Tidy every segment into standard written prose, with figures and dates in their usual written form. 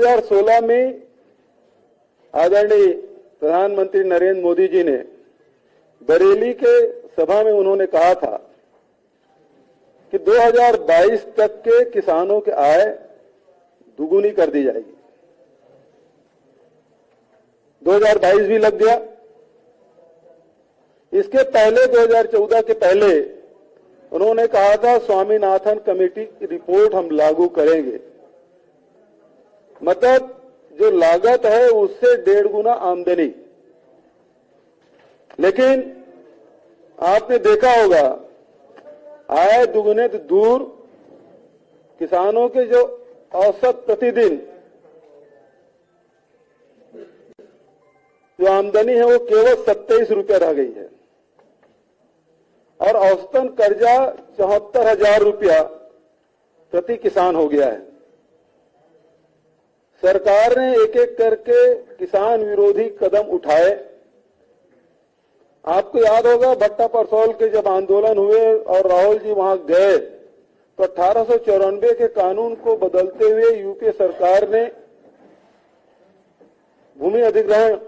2016 में आदरणीय प्रधानमंत्री नरेंद्र मोदी जी ने बरेली के सभा में उन्होंने कहा था कि 2022 तक के किसानों की आय दुगुनी कर दी जाएगी। 2022 भी लग गया। इसके पहले 2014 के पहले उन्होंने कहा था स्वामीनाथन कमेटी की रिपोर्ट हम लागू करेंगे, मतलब जो लागत है उससे 1.5 गुना आमदनी। लेकिन आपने देखा होगा आय दुगुने तो दूर, किसानों के जो औसत प्रतिदिन जो आमदनी है वो केवल 27 रुपया रह गई है और औसतन कर्जा 74,000 रुपया प्रति किसान हो गया है। सरकार ने एक एक करके किसान विरोधी कदम उठाए। आपको याद होगा भट्टा परसौल के जब आंदोलन हुए और राहुल जी वहां गए तो 1894 के कानून को बदलते हुए यूपीए सरकार ने भूमि अधिग्रहण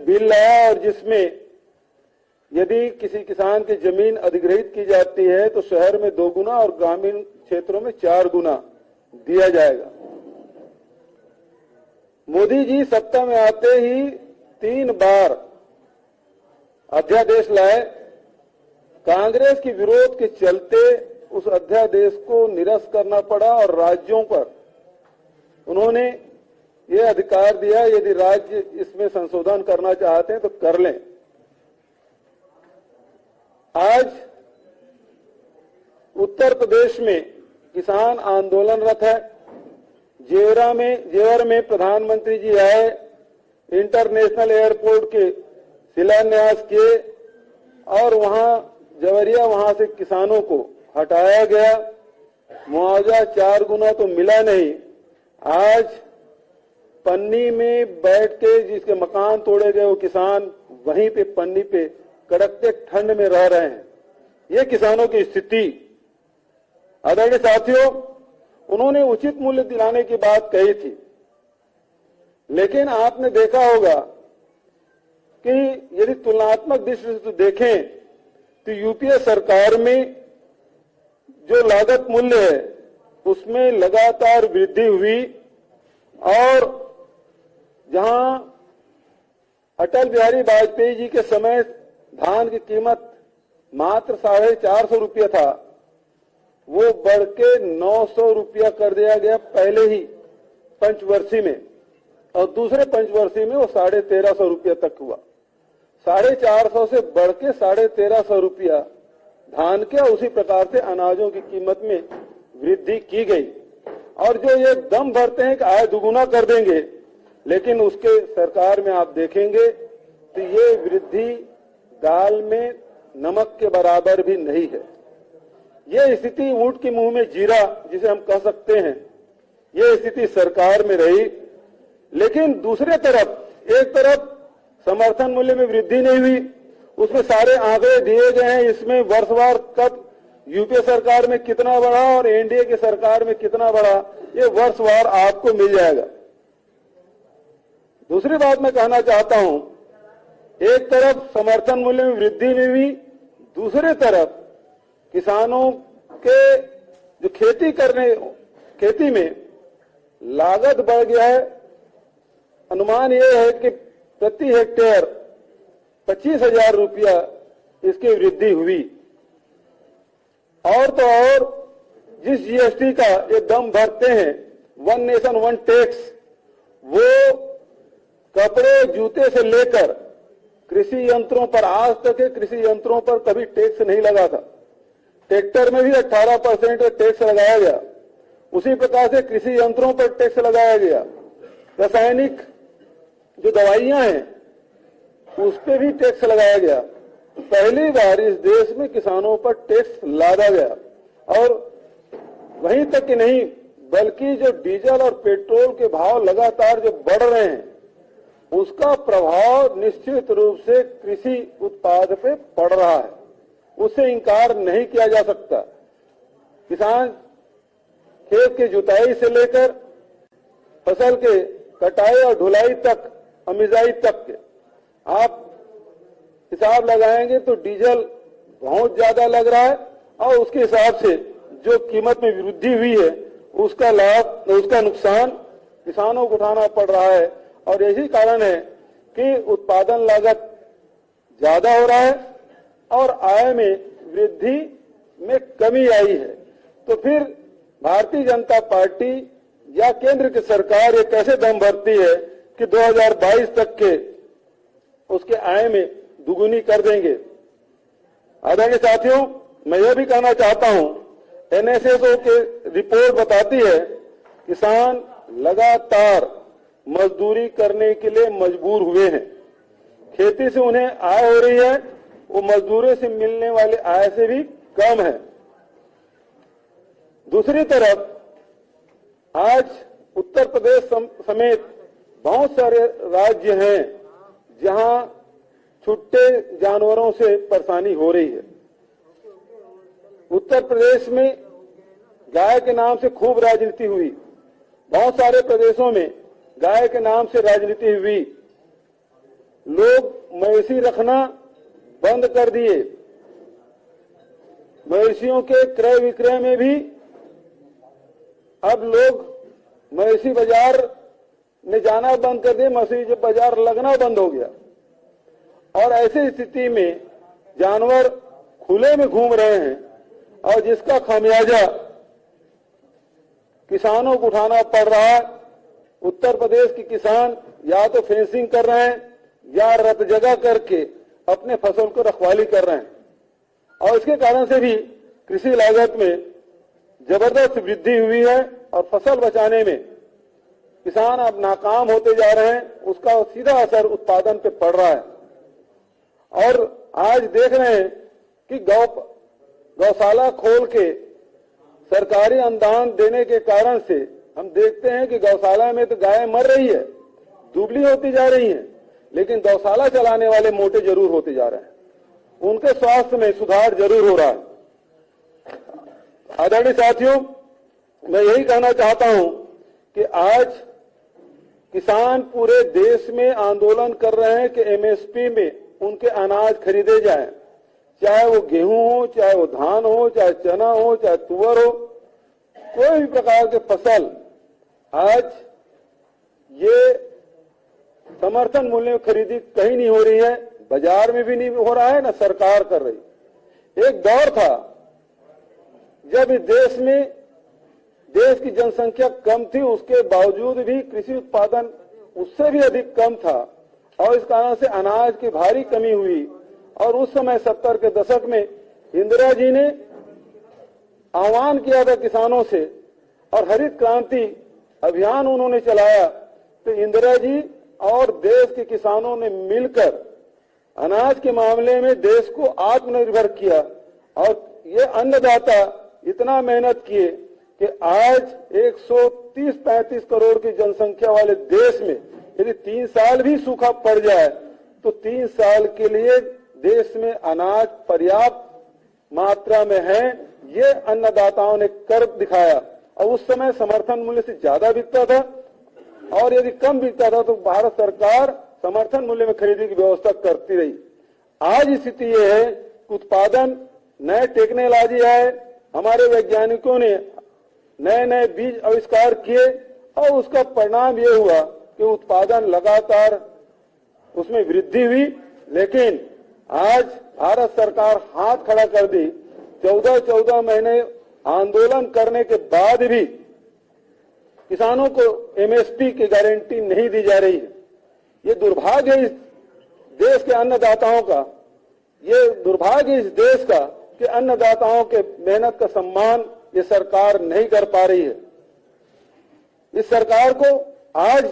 बिल लाया और जिसमें यदि किसी किसान की जमीन अधिग्रहित की जाती है तो शहर में 2 गुना और ग्रामीण क्षेत्रों में 4 गुना दिया जाएगा। मोदी जी सत्ता में आते ही 3 बार अध्यादेश लाए। कांग्रेस के विरोध के चलते उस अध्यादेश को निरस्त करना पड़ा और राज्यों पर उन्होंने ये अधिकार दिया यदि राज्य इसमें संशोधन करना चाहते हैं तो कर लें। आज उत्तर प्रदेश में किसान आंदोलनरत है। जेवर में प्रधानमंत्री जी आए, इंटरनेशनल एयरपोर्ट के शिलान्यास किए और वहां से किसानों को हटाया गया। मुआवजा 4 गुना तो मिला नहीं। आज पन्नी में बैठ के जिसके मकान तोड़े गए वो किसान वहीं पे पन्नी पे कड़कते ठंड में रह रहे हैं। ये किसानों की स्थिति। आदरणीय साथियों, उन्होंने उचित मूल्य दिलाने की बात कही थी, लेकिन आपने देखा होगा कि यदि तुलनात्मक दृष्टि से देखें तो यूपीए सरकार में जो लागत मूल्य है उसमें लगातार वृद्धि हुई और जहां अटल बिहारी वाजपेयी जी के समय धान की कीमत मात्र 450 रुपया था, वो बढ़ के 900 रुपया कर दिया गया पहले ही पंचवर्षीय में और दूसरे पंचवर्षीय में वो 1350 रुपया तक हुआ। 450 से बढ़ के 1350 रुपया धान के उसी प्रकार से अनाजों की कीमत में वृद्धि की गई। और जो ये दम भरते हैं कि आय दुगुना कर देंगे, लेकिन उसके सरकार में आप देखेंगे तो ये वृद्धि दाल में नमक के बराबर भी नहीं है। ये स्थिति ऊंट के मुंह में जीरा जिसे हम कह सकते हैं, ये स्थिति सरकार में रही। लेकिन दूसरे तरफ एक तरफ समर्थन मूल्य में वृद्धि नहीं हुई, उसमें सारे आंकड़े दिए गए हैं। इसमें वर्षवार कब यूपीए सरकार में कितना बढ़ा और एनडीए की सरकार में कितना बढ़ा, ये वर्षवार आपको मिल जाएगा। दूसरी बात मैं कहना चाहता हूं, एक तरफ समर्थन मूल्य में वृद्धि नहीं हुई, दूसरे तरफ किसानों के जो खेती में लागत बढ़ गया है। अनुमान यह है कि प्रति हेक्टेयर 25,000 रुपया इसकी वृद्धि हुई। और तो और जिस जीएसटी का ये दम भरते हैं, वन नेशन वन टैक्स, वो कपड़े जूते से लेकर कृषि यंत्रों पर, आज तक के कृषि यंत्रों पर कभी टैक्स नहीं लगा था। ट्रैक्टर में भी 18% टैक्स लगाया गया, उसी प्रकार से कृषि यंत्रों पर टैक्स लगाया गया। रासायनिक जो दवाइयां हैं उस पर भी टैक्स लगाया गया। पहली बार इस देश में किसानों पर टैक्स लादा गया। और वहीं तक कि नहीं, बल्कि जो डीजल और पेट्रोल के भाव लगातार जो बढ़ रहे हैं उसका प्रभाव निश्चित रूप से कृषि उत्पाद पे पड़ रहा है, उससे इंकार नहीं किया जा सकता। किसान खेत की जुताई से लेकर फसल के कटाई और ढुलाई तक, अमिजाई तक के आप हिसाब लगाएंगे तो डीजल बहुत ज्यादा लग रहा है और उसके हिसाब से जो कीमत में वृद्धि हुई है उसका लाभ, उसका नुकसान किसानों को उठाना पड़ रहा है। और यही कारण है कि उत्पादन लागत ज्यादा हो रहा है और आय में वृद्धि में कमी आई है। तो फिर भारतीय जनता पार्टी या केंद्र की सरकार ये कैसे दम भरती है कि 2022 तक के उसके आय में दुगुनी कर देंगे। आदरणीय साथियों, मैं यह भी कहना चाहता हूं, एनएसएसओ की रिपोर्ट बताती है किसान लगातार मजदूरी करने के लिए मजबूर हुए हैं। खेती से उन्हें आय हो रही है, वो मजदूरी से मिलने वाली आय से भी कम है। दूसरी तरफ आज उत्तर प्रदेश समेत बहुत सारे राज्य हैं जहां छुट्टे जानवरों से परेशानी हो रही है। उत्तर प्रदेश में गाय के नाम से खूब राजनीति हुई, बहुत सारे प्रदेशों में गाय के नाम से राजनीति हुई, लोग मवेशी रखना बंद कर दिए, मवेशियों के क्रय विक्रय में भी अब लोग मवेशी बाजार में जाना बंद कर दिए, मवेशी बाजार लगना बंद हो गया। और ऐसी स्थिति में जानवर खुले में घूम रहे हैं और जिसका खामियाजा किसानों को उठाना पड़ रहा है। उत्तर प्रदेश के किसान या तो फेंसिंग कर रहे हैं या रत जगह करके अपने फसल को रखवाली कर रहे हैं और इसके कारण से भी कृषि लागत में जबरदस्त वृद्धि हुई है और फसल बचाने में किसान अब नाकाम होते जा रहे हैं। उसका सीधा असर उत्पादन पे पड़ रहा है। और आज देख रहे हैं कि गौशाला खोल के सरकारी अनुदान देने के कारण से हम देखते हैं कि गौशाला में तो गायें मर रही है, दुबली होती जा रही हैं, लेकिन गौशाला चलाने वाले मोटे जरूर होते जा रहे हैं, उनके स्वास्थ्य में सुधार जरूर हो रहा है। आदरणीय साथियों, मैं यही कहना चाहता हूं कि आज किसान पूरे देश में आंदोलन कर रहे हैं कि एमएसपी में उनके अनाज खरीदे जाएं, चाहे वो गेहूं हो, चाहे वो धान हो, चाहे चना हो, चाहे तुअर हो, कोई भी प्रकार के फसल आज ये समर्थन मूल्य में खरीदी कहीं नहीं हो रही है, बाजार में भी नहीं हो रहा है, ना सरकार कर रही। एक दौर था जब इस देश में देश की जनसंख्या कम थी, उसके बावजूद भी कृषि उत्पादन उससे भी अधिक कम था और इस कारण से अनाज की भारी कमी हुई। और उस समय 70 के दशक में इंदिरा जी ने आह्वान किया था किसानों से और हरित क्रांति अभियान उन्होंने चलाया। तो इंदिरा जी और देश के किसानों ने मिलकर अनाज के मामले में देश को आत्मनिर्भर किया और ये अन्नदाता इतना मेहनत किए कि आज 130-35 करोड़ की जनसंख्या वाले देश में यदि 3 साल भी सूखा पड़ जाए तो 3 साल के लिए देश में अनाज पर्याप्त मात्रा में है। ये अन्नदाताओं ने कर दिखाया और उस समय समर्थन मूल्य से ज्यादा बिकता था और यदि कम बिकता था तो भारत सरकार समर्थन मूल्य में खरीदी की व्यवस्था करती रही। आज स्थिति ये है कि उत्पादन नए टेक्नोलॉजी आए, हमारे वैज्ञानिकों ने नए नए बीज आविष्कार किए और उसका परिणाम ये हुआ कि उत्पादन लगातार उसमें वृद्धि हुई। लेकिन आज भारत सरकार हाथ खड़ा कर दी, 14 महीने आंदोलन करने के बाद भी किसानों को एमएसपी की गारंटी नहीं दी जा रही है। ये दुर्भाग्य है इस देश के अन्नदाताओं का, ये दुर्भाग्य इस देश का कि अन्नदाताओं के मेहनत का सम्मान ये सरकार नहीं कर पा रही है। इस सरकार को आज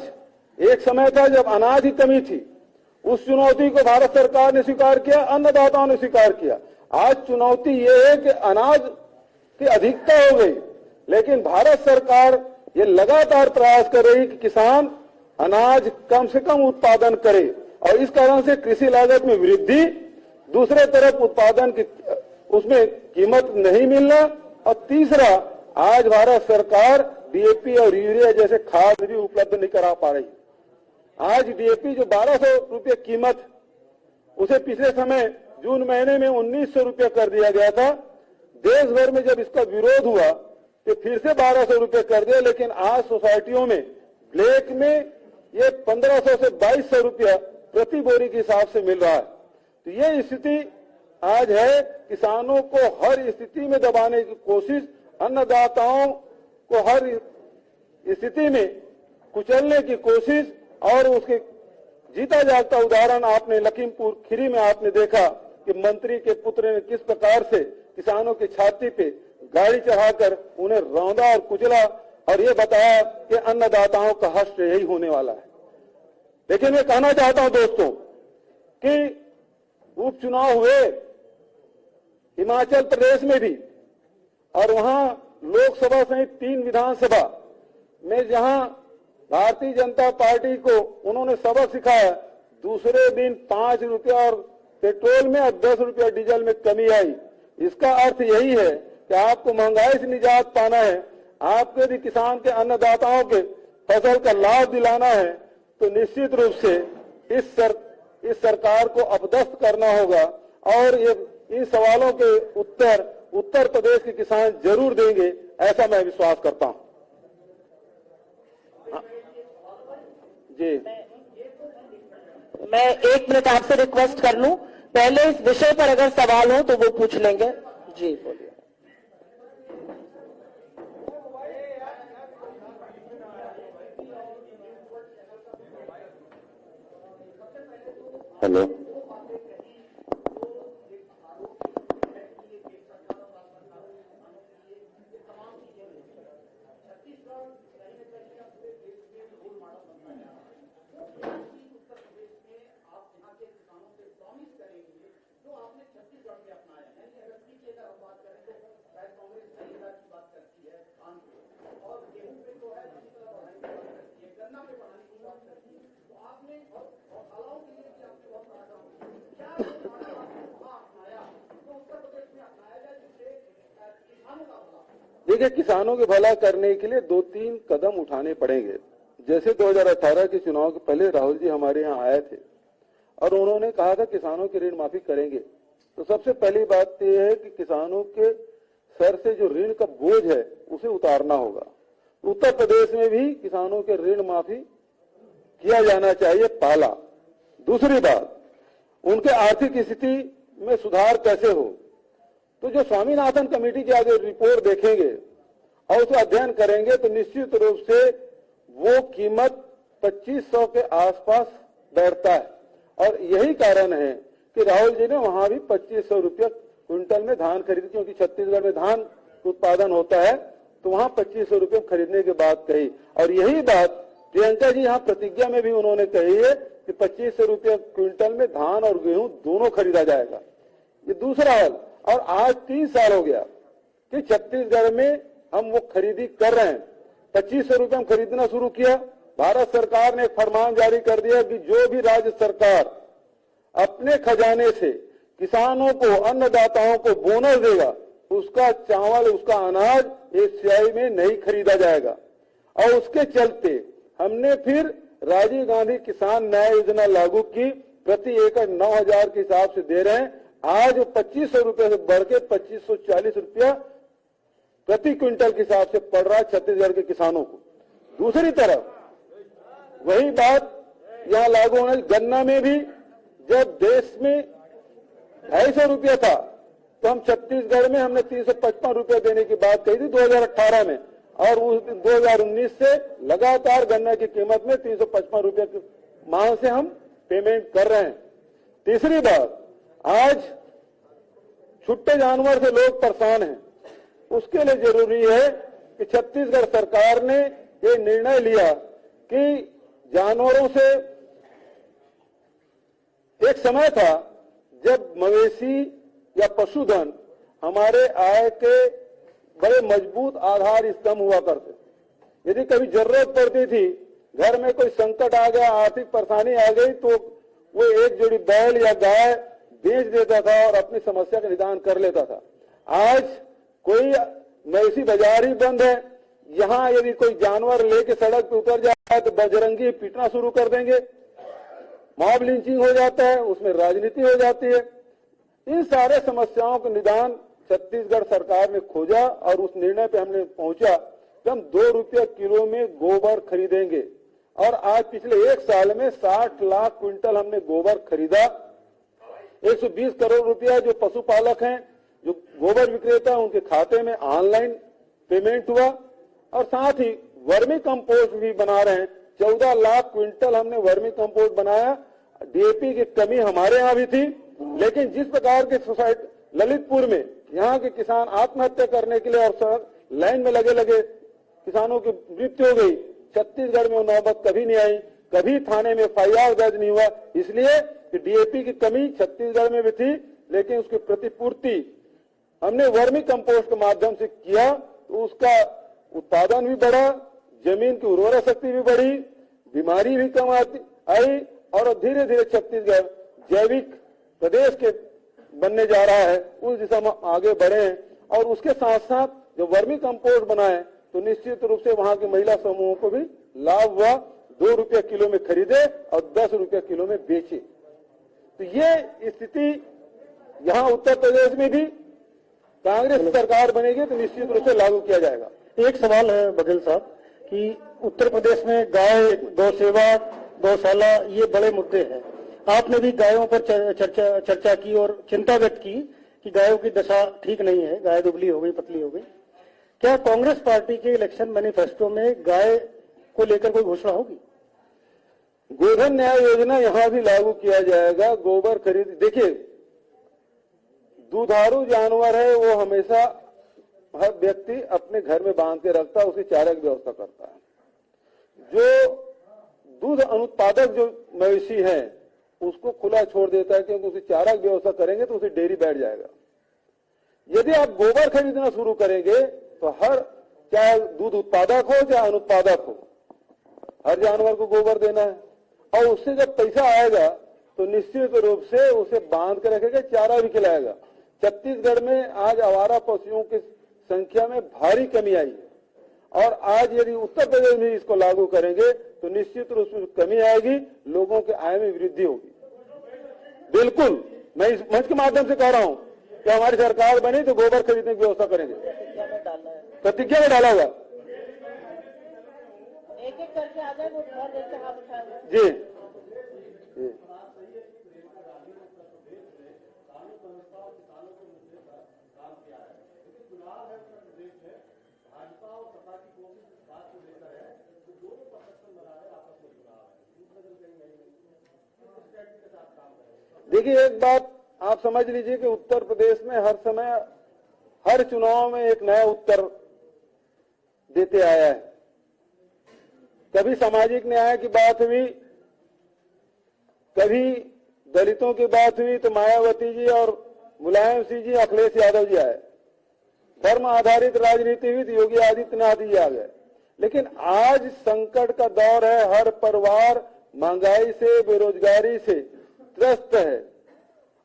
एक समय था जब अनाज की कमी थी, उस चुनौती को भारत सरकार ने स्वीकार किया, अन्नदाताओं ने स्वीकार किया। आज चुनौती ये है कि अनाज की अधिकता हो गई, लेकिन भारत सरकार ये लगातार प्रयास कर रही कि किसान अनाज कम से कम उत्पादन करे और इस कारण से कृषि लागत में वृद्धि, दूसरे तरफ उत्पादन की उसमें कीमत नहीं मिलना और तीसरा आज भारत सरकार डीएपी और यूरिया जैसे खाद भी उपलब्ध नहीं करा पा रही। आज डीएपी जो 1200 रुपये कीमत, उसे पिछले समय जून महीने में 1900 रुपये कर दिया गया था। देश भर में जब इसका विरोध हुआ तो फिर से 1200 रुपये कर दिया, लेकिन आज सोसाइटियों में ब्लैक में ये 1500 से 2200 रुपया प्रति बोरी के हिसाब से मिल रहा है। तो ये स्थिति आज है। किसानों को हर स्थिति में दबाने की कोशिश, अन्नदाताओं को हर स्थिति में कुचलने की कोशिश, और उसके जीता जागता उदाहरण आपने लखीमपुर खीरी में आपने देखा कि मंत्री के पुत्र ने किस प्रकार से किसानों की छाती पे गाड़ी चढ़ाकर उन्हें रौंदा और कुचला, और ये बताया कि अन्नदाताओं का हश्र यही होने वाला है। लेकिन मैं कहना चाहता हूं दोस्तों कि उपचुनाव हुए हिमाचल प्रदेश में भी, और वहां लोकसभा सहित 3 विधानसभा में जहां भारतीय जनता पार्टी को उन्होंने सबक सिखाया, दूसरे दिन 5 रुपया और पेट्रोल में और 10 रुपया डीजल में कमी आई। इसका अर्थ यही है कि आपको महंगाई से निजात पाना है, आपके भी किसान के अन्नदाताओं के फसल का लाभ दिलाना है, तो निश्चित रूप से इस सरकार को अपदस्थ करना होगा। और ये इन सवालों के उत्तर प्रदेश के किसान जरूर देंगे, ऐसा मैं विश्वास करता हूं। जी, मैं 1 मिनट आपसे रिक्वेस्ट कर लूं, पहले इस विषय पर अगर सवाल हो तो वो पूछ लेंगे। जी बोलिए। हेलो, देखिए, किसानों के भला करने के लिए 2-3 कदम उठाने पड़ेंगे। जैसे 2018 के चुनाव के पहले राहुल जी हमारे यहाँ आए थे और उन्होंने कहा था किसानों की ऋण माफी करेंगे। तो सबसे पहली बात यह है कि किसानों के सर से जो ऋण का बोझ है उसे उतारना होगा। उत्तर प्रदेश में भी किसानों के ऋण माफी किया जाना चाहिए, पहला। दूसरी बात, उनके आर्थिक स्थिति में सुधार कैसे हो, तो जो स्वामीनाथन कमेटी की आगे रिपोर्ट देखेंगे और उसका अध्ययन करेंगे तो निश्चित रूप से वो कीमत 2500 के आसपास बैठता है। और यही कारण है कि राहुल जी ने वहां भी 2500 रुपया क्विंटल में धान खरीदी, क्योंकि छत्तीसगढ़ में धान उत्पादन होता है, तो वहां 2500 रुपये खरीदने की बात कही। और यही बात प्रियंका जी यहाँ प्रतिज्ञा में भी उन्होंने कही है कि 2500 रुपये क्विंटल में धान और गेहूं दोनों खरीदा जाएगा। ये दूसरा हल। और आज 3 साल हो गया कि छत्तीसगढ़ में हम वो खरीदी कर रहे हैं। 2500 रुपये हम खरीदना शुरू किया। भारत सरकार ने एक फरमान जारी कर दिया कि जो भी राज्य सरकार अपने खजाने से किसानों को, अन्नदाताओं को बोनस देगा, उसका चावल, उसका अनाज एशियाई में नहीं खरीदा जाएगा। और उसके चलते हमने फिर राजीव गांधी किसान न्याय योजना लागू की। प्रति एकड़ 9000 के हिसाब से दे रहे हैं। आज 2500 रुपये से बढ़ के 2540 रुपया प्रति क्विंटल के हिसाब से पड़ रहा है छत्तीसगढ़ के किसानों को। दूसरी तरफ वही बात यहाँ लागू होना। गन्ना में भी जब देश में 250 रुपया था तो हम छत्तीसगढ़ में हमने 355 रुपया देने की बात कही थी 2018 में, और उस 2019 से लगातार गन्ना की कीमत में 355 रुपये की मांग से हम पेमेंट कर रहे हैं। तीसरी बात, आज छुट्टे जानवर से लोग परेशान हैं। उसके लिए जरूरी है कि छत्तीसगढ़ सरकार ने ये निर्णय लिया कि जानवरों से, एक समय था जब मवेशी या पशुधन हमारे आय के बड़े मजबूत आधार स्तंभ हुआ करते। यदि कभी जरूरत पड़ती थी, घर में कोई संकट आ गया, आर्थिक परेशानी आ गई, तो वो एक जोड़ी बैल या गाय बेच देता था और अपनी समस्या का निदान कर लेता था। आज कोई मवेशी बाजार ही बंद है, यहाँ यदि कोई जानवर लेके सड़क पे उतर जाए तो बजरंगी पीटना शुरू कर देंगे, मॉब लिंचिंग हो जाता है, उसमें राजनीति हो जाती है। इन सारे समस्याओं का निदान छत्तीसगढ़ सरकार ने खोजा और उस निर्णय पे हमने पहुंचा कि हम 2 रुपये किलो में गोबर खरीदेंगे। और आज पिछले 1 साल में 60 लाख क्विंटल हमने गोबर खरीदा। 120 करोड़ रुपया जो पशुपालक हैं, जो गोबर विक्रेता, उनके खाते में ऑनलाइन पेमेंट हुआ। और साथ ही वर्मी कंपोस्ट भी बना रहे हैं। 14 लाख क्विंटल हमने वर्मी कंपोस्ट बनाया। डीएपी की कमी हमारे यहाँ भी थी, लेकिन जिस प्रकार के सोसाइटी ललितपुर में यहाँ के किसान आत्महत्या करने के लिए और लाइन में लगे किसानों की मृत्यु हो गई, छत्तीसगढ़ में वो नौबत कभी नहीं आई, कभी थाने में FIR दर्ज नहीं हुआ। इसलिए कि डीएपी की कमी छत्तीसगढ़ में भी थी, लेकिन उसकी प्रतिपूर्ति हमने वर्मी कंपोस्ट के माध्यम से किया, तो उसका उत्पादन भी बढ़ा, जमीन की उर्वरा शक्ति भी बढ़ी, बीमारी भी कम आई और धीरे धीरे छत्तीसगढ़ जैविक प्रदेश के बनने जा रहा है। उस दिशा में आगे बढ़े हैं। और उसके साथ साथ जो वर्मी कंपोस्ट बनाए तो निश्चित रूप से वहां के महिला समूहों को भी लाभ हुआ। 2 रुपये किलो में खरीदे और 10 रुपये किलो में बेचे। तो ये स्थिति यहाँ उत्तर प्रदेश में भी कांग्रेस सरकार बनेगी तो निश्चित रूप से लागू किया जाएगा। एक सवाल है बघेल साहब कि उत्तर प्रदेश में गाय, गौ सेवा, गौशाला ये बड़े मुद्दे हैं। आपने भी गायों पर चर्चा की और चिंता व्यक्त की कि गायों की दशा ठीक नहीं है, गाय दुबली हो गई, पतली हो गई। क्या कांग्रेस पार्टी के इलेक्शन मैनिफेस्टो में गाय को लेकर कोई घोषणा होगी? गोधन न्याय योजना यहां भी लागू किया जाएगा। गोबर खरीद, देखिए दुधारू जानवर है, वो हमेशा हर व्यक्ति अपने घर में बांध के रखता है, उसकी चारे की व्यवस्था करता है। जो दूध अनुत्पादक जो मवेशी है उसको खुला छोड़ देता है, क्योंकि उसे चारा की व्यवस्था करेंगे तो उसे डेयरी बैठ जाएगा। यदि आप गोबर खरीदना शुरू करेंगे तो हर, चाहे दूध उत्पादक हो चाहे अनुत्पादक हो, हर जानवर को गोबर देना है। और उससे जब पैसा आएगा तो निश्चित रूप से उसे बांध के रखेगा, चारा भी खिलाएगा। छत्तीसगढ़ में आज आवारा पशुओं की संख्या में भारी कमी आई है और आज यदि उत्तर प्रदेश में इसको लागू करेंगे तो निश्चित रूप से कमी आएगी, लोगों के आय में वृद्धि होगी। बिल्कुल, मैं इस मंच के माध्यम से कह रहा हूं कि हमारी सरकार बनी तो गोबर खरीदने की व्यवस्था करेंगे। प्रतिज्ञा में डाला हुआ। एक-एक करके आ जाए, वो बहुत देर से हाथ उठाएगा। जी देखिए, एक बात आप समझ लीजिए कि उत्तर प्रदेश में हर समय हर चुनाव में एक नया उत्तर देते आया है। कभी सामाजिक न्याय की बात हुई, कभी दलितों की बात हुई तो मायावती जी और मुलायम सिंह जी, अखिलेश यादव जी आए। धर्म आधारित राजनीति हुई तो योगी आदित्यनाथ जी आ गए। लेकिन आज संकट का दौर है, हर परिवार महंगाई से, बेरोजगारी से त्रस्त है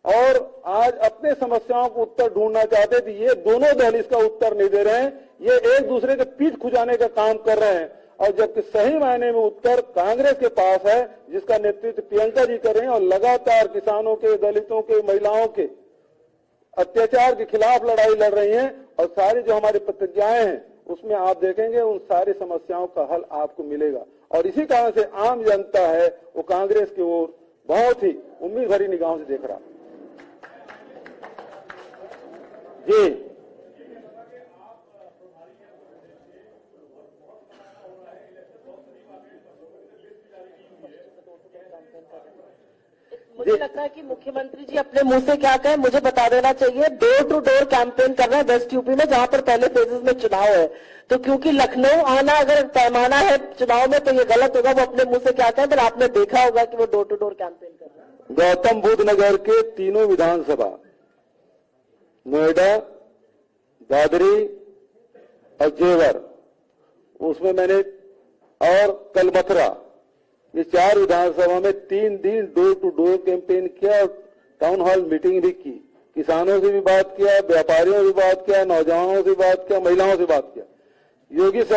और आज अपने समस्याओं को उत्तर ढूंढना चाहते थे। ये दोनों दल इसका उत्तर नहीं दे रहे हैं, ये एक दूसरे के पीठ खुजाने का काम कर रहे हैं। और जबकि सही मायने में उत्तर कांग्रेस के पास है, जिसका नेतृत्व प्रियंका जी कर रहे हैं और लगातार किसानों के, दलितों के, महिलाओं के अत्याचार के खिलाफ लड़ाई लड़ रही हैं। और सारी जो हमारी प्रतिज्ञाएं हैं उसमें आप देखेंगे उन सारी समस्याओं का हल आपको मिलेगा। और इसी कारण से आम जनता है वो कांग्रेस की ओर बहुत ही उम्मीद भरी निगाहों से देख रहा। जी मुझे लगता है कि मुख्यमंत्री जी अपने मुंह से क्या कहें मुझे बता देना चाहिए। डोर टू डोर कैंपेन कर रहे हैं वेस्ट यूपी में, जहां पर पहले फेजेस में चुनाव है। तो क्योंकि लखनऊ आना अगर पैमाना है चुनाव में तो ये गलत होगा। वो अपने मुंह से क्या कहें, पर आपने देखा होगा कि वो डोर टू डोर कैंपेन कर रहे हैं। गौतम बुद्ध नगर के तीनों विधानसभा, नोएडा, दादरी और जेवर, उसमें मैंने, और कल मथुरा, ये 4 विधानसभा में 3 दिन डोर टू डोर कैंपेन किया और टाउन हॉल मीटिंग भी की। किसानों से भी बात किया, व्यापारियों से बात किया, नौजवानों से बात किया, महिलाओं से बात किया। योगी सर